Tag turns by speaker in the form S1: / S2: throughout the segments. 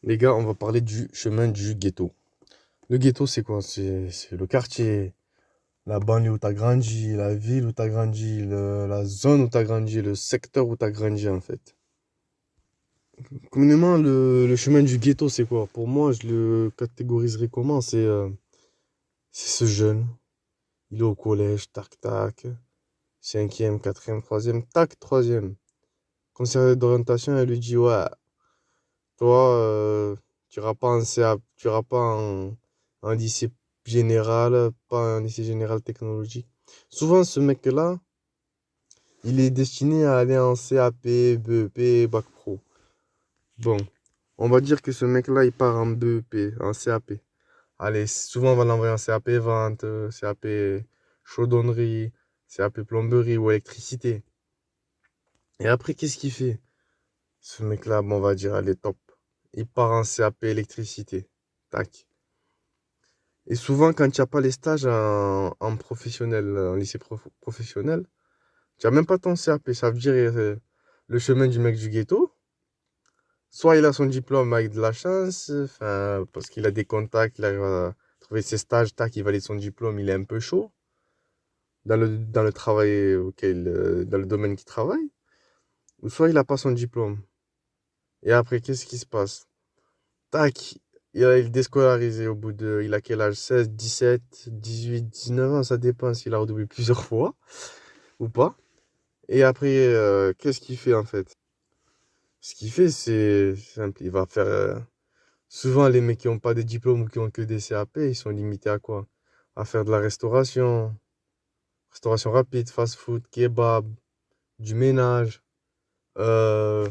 S1: Les gars, on va parler du chemin du ghetto. Le ghetto, c'est quoi? C'est le quartier, la banlieue où t'as grandi, la ville où t'as grandi, la zone où t'as grandi, le secteur où t'as grandi, en fait. Communément, le chemin du ghetto, c'est quoi? Pour moi, je le catégoriserais comment? C'est ce jeune. Il est au collège, tac, tac. Cinquième, quatrième, troisième, tac, troisième. Conseillère d'orientation, elle lui dit, ouais, toi, tu iras pas en CA, tu iras pas en lycée général, pas un lycée général technologique. Souvent, ce mec-là, il est destiné à aller en CAP, BEP, Bac Pro. Bon, on va dire que ce mec-là, il part en BEP, en CAP. Allez, souvent, on va l'envoyer en CAP vente, CAP chaudronnerie, CAP plomberie ou électricité. Et après, qu'est-ce qu'il fait? Ce mec-là, bon, on va dire, allez, top. Il part en CAP électricité. Tac. Et souvent, quand tu n'as pas les stages en professionnel, en lycée professionnel, tu n'as même pas ton CAP. Ça veut dire le chemin du mec du ghetto. Soit il a son diplôme avec de la chance, enfin, parce qu'il a des contacts, il arrive à trouver ses stages, tac, il valide son diplôme, il est un peu chaud dans le travail dans le domaine qu'il travaille. Ou soit il n'a pas son diplôme. Et après, qu'est-ce qui se passe? Tac, il est déscolarisé au bout de, il a quel âge? 16, 17, 18, 19 ans, ça dépend s'il a redoublé plusieurs fois ou pas. Et après, qu'est-ce qu'il fait en fait? Ce qu'il fait, c'est simple, il va faire... souvent, les mecs qui n'ont pas de diplôme ou qui ont que des CAP, ils sont limités à quoi? À faire de la restauration, restauration rapide, fast-food, kebab, du ménage, euh,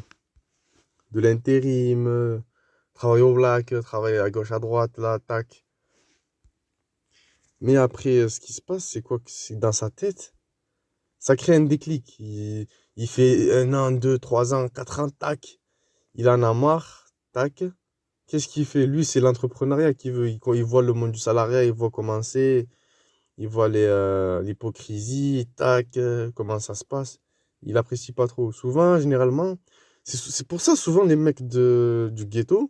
S1: de l'intérim, travail au black, travail à gauche, à droite, là, tac. Mais après, ce qui se passe, c'est quoi? C'est que dans sa tête, ça crée un déclic. Il fait 1 an, 2, 3 ans, 4 ans, tac. Il en a marre, tac. Qu'est-ce qu'il fait? Lui, c'est l'entrepreneuriat qu'il veut. Quand il voit le monde du salariat, il voit comment c'est, il voit l'hypocrisie, tac, comment ça se passe. Il apprécie pas trop. Souvent, généralement, c'est pour ça, souvent, les mecs du ghetto,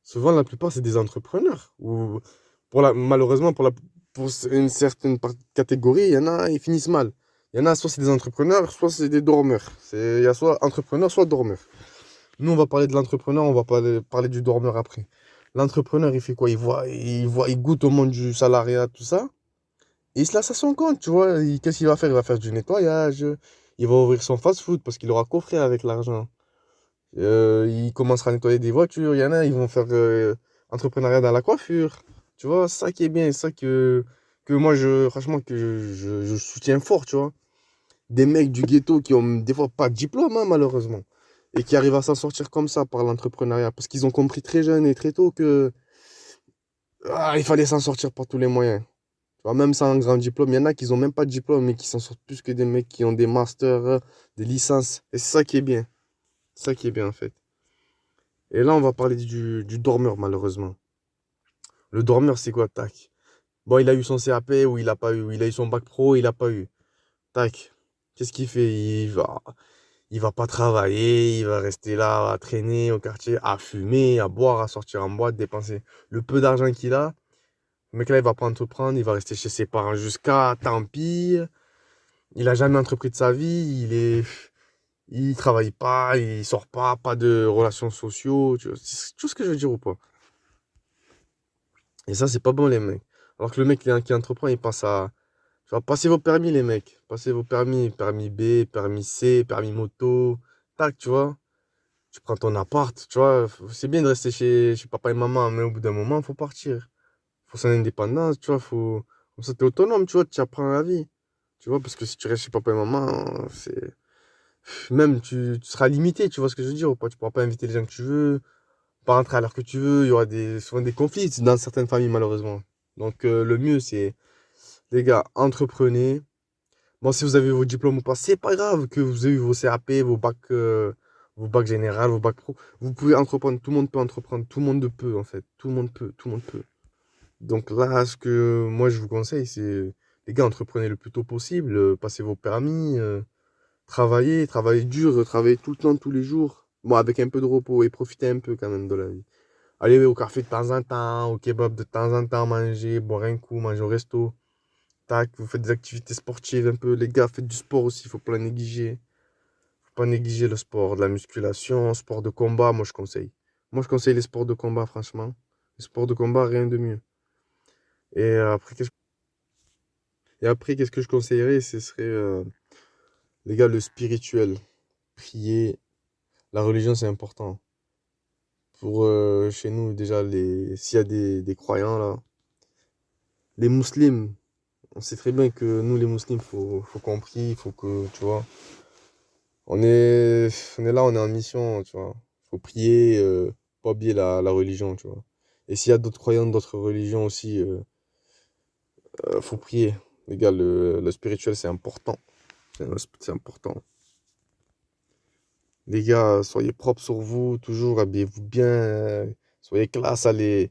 S1: souvent, la plupart, c'est des entrepreneurs. Ou malheureusement, pour une certaine catégorie, il y en a, ils finissent mal. Il y en a, soit c'est des entrepreneurs, soit c'est des dormeurs. Il y a soit entrepreneur, soit dormeur. Nous, on va parler de l'entrepreneur, on va parler du dormeur après. L'entrepreneur, il fait quoi? Il goûte au monde du salariat, tout ça. Et il se lasse à son compte, tu vois. Qu'est-ce qu'il va faire? Il va faire du nettoyage. Il va ouvrir son fast-food parce qu'il aura coffré avec l'argent. Il commencera à nettoyer des voitures. Il y en a, ils vont faire entrepreneuriat dans la coiffure. Tu vois, ça qui est bien, ça que moi, franchement, que je soutiens fort, tu vois. Des mecs du ghetto qui ont des fois pas de diplôme, hein, malheureusement, et qui arrivent à s'en sortir comme ça par l'entrepreneuriat, parce qu'ils ont compris très jeune et très tôt que il fallait s'en sortir par tous les moyens. Tu vois, même sans un grand diplôme, il y en a qui n'ont même pas de diplôme, mais qui s'en sortent plus que des mecs qui ont des masters, des licences. Et c'est ça qui est bien. C'est ça qui est bien, en fait. Et là, on va parler du dormeur, malheureusement. Le dormeur, c'est quoi? Tac. Bon, il a eu son CAP ou il a pas eu. Ou il a eu son bac pro, il a pas eu. Tac. Qu'est-ce qu'il fait? Il va pas travailler, il va rester là à traîner au quartier, à fumer, à boire, à sortir en boîte, dépenser le peu d'argent qu'il a. Le mec là, il va pas entreprendre, il va rester chez ses parents jusqu'à tant pis. Il a jamais entrepris de sa vie, il travaille pas, il sort pas de relations sociaux. Tu vois, c'est tout ce que je veux dire ou pas? Et ça, c'est pas bon, les mecs. Alors que le mec qui entreprend, il pense à. Tu vois, passez vos permis, les mecs. Passez vos permis. Permis B, permis C, permis moto. Tac, tu vois. Tu prends ton appart, tu vois. C'est bien de rester chez papa et maman, mais au bout d'un moment, il faut partir. Faut son indépendance, tu vois. Comme ça, t'es autonome, tu vois. Tu apprends la vie. Tu vois, parce que si tu restes chez papa et maman, c'est. Même, tu seras limité, tu vois ce que je veux dire ou pas. Tu pourras pas inviter les gens que tu veux, pas rentrer à l'heure que tu veux. Il y aura souvent des conflits dans certaines familles, malheureusement. Donc, le mieux, c'est, les gars, entreprenez. Bon, si vous avez vos diplômes ou pas, c'est pas grave que vous ayez eu vos CAP, vos bacs général, vos bacs pro. Vous pouvez entreprendre, tout le monde peut entreprendre, tout le monde peut en fait. Tout le monde peut, tout le monde peut. Donc là, ce que moi je vous conseille, c'est, les gars, entreprenez le plus tôt possible, passez vos permis, travaillez dur, travaillez tout le temps, tous les jours. Bon, avec un peu de repos et profitez un peu quand même de la vie. Aller au café de temps en temps, au kebab de temps en temps, manger, boire un coup, manger au resto. Tac, vous faites des activités sportives un peu. Les gars, faites du sport aussi, faut pas le négliger. Faut pas négliger le sport, de la musculation, sport de combat, moi je conseille. Moi je conseille les sports de combat, franchement. Les sports de combat, rien de mieux. Et après, qu'est-ce que je conseillerais? Ce serait, les gars, le spirituel. Prier. La religion, c'est important. Pour chez nous, déjà, s'il y a des croyants là, les musulmans, on sait très bien que nous, les musulmans, faut qu'on prie, faut que, tu vois, on est, on est là, on est en mission, tu vois. Faut prier, pas oublier la religion, tu vois. Et s'il y a d'autres croyants d'autres religions aussi, faut prier. Les gars, le spirituel, c'est important. C'est important. Les gars, soyez propres sur vous, toujours, habillez-vous bien, soyez classe, allez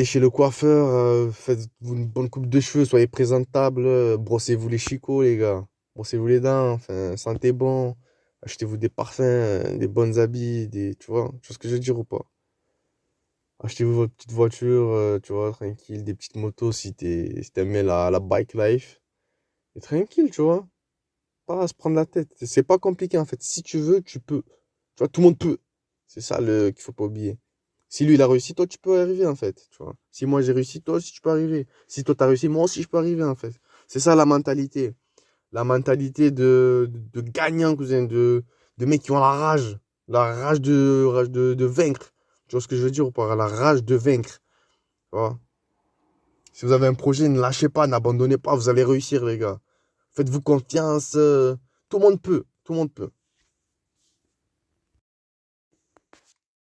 S1: chez le coiffeur, faites-vous une bonne coupe de cheveux, soyez présentable, brossez-vous les chicots, les gars. Brossez-vous les dents, enfin, sentez bon. Achetez-vous des parfums, des bonnes habits, tu vois ce que je veux dire ou pas? Achetez-vous votre petite voiture, tu vois, tranquille, des petites motos si t'aimes bien la bike life. Et tranquille, tu vois. Pas à se prendre la tête. C'est pas compliqué en fait. Si tu veux, tu peux. Tu vois, tout le monde peut. C'est ça qu'il faut pas oublier. Si lui il a réussi, toi tu peux arriver en fait. Tu vois. Si moi j'ai réussi, toi aussi tu peux arriver. Si toi t'as réussi, moi aussi je peux arriver en fait. C'est ça la mentalité. La mentalité de gagnant, cousin, de mecs qui ont la rage. La rage de vaincre. Tu vois ce que je veux dire ou pas? La rage de vaincre. Tu vois. Si vous avez un projet, ne lâchez pas, n'abandonnez pas, vous allez réussir, les gars. Faites-vous confiance. Tout le monde peut. Tout le monde peut.